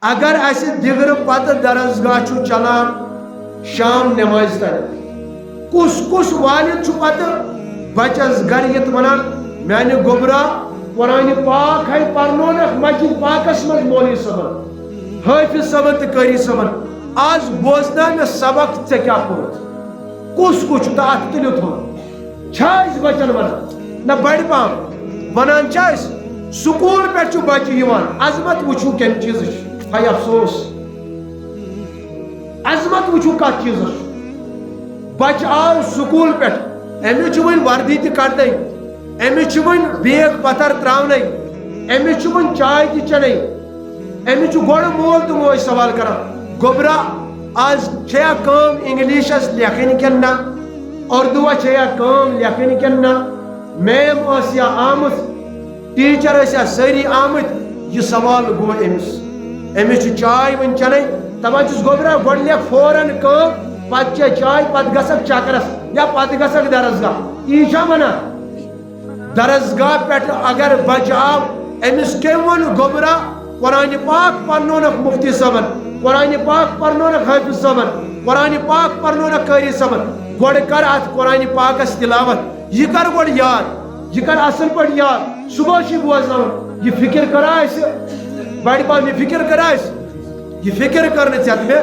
اگر اس دگر پتہ درسگاہ چھو چلان شام نماز تر کس کس والد چھو پتہ بچس گر یت ونان میانہ گوبرا قرآن پاک ہے پرنونک مسجد پاکس مز مولوی صبن حافظ صبن تو قاری صبن آج بوزنا میں سبق ژے کیا پوت کس کچھ تو ات تلیو تھو چھاس بچن ونان نہ بڑ پام ونان چھاس سکول پہ چھو بچہ یوان عظمت وچھو کن چیز ہائی افسوس عظمت وچھو کت چیز بچہ آو سکول پہ امس ون وردی تہ کڑنے امس ون بیگ پتھر تراؤن امس ون چائے تہ چنے امس گوڑ مول تو موج سوال کران گوبرا آج چھیا کام انگلشس لکھن کن نا اردو چھیا کام لکھن کن نا میم یا آمت ٹیچر یا ساری آمت یہ سوال گو امس چائے ون چنے دپان چھس گوبرا گوڑ لکھ فوراً کام پتہ چے چائے پتہ گژھک چکرس یا پتہ گژھک درسگاہ یہ چھا ونان درسگاہ پہ اگر بچہ آو امس کم ون گوبرا قرآن پاک پرنونک مفتی صبن قرآن پاک پرنونک حافظ صبن قرآن پاک پرنونک قاری صبن گوڑ کر ات قرآن پاکس تلاوت یہ کر گوڑ یاد یہ کر اصل پہ یاد صبح چھ بوزن یہ فکر کرا بڑ پان یہ فکر کرا یہ فکر کرنے ژےٚ میں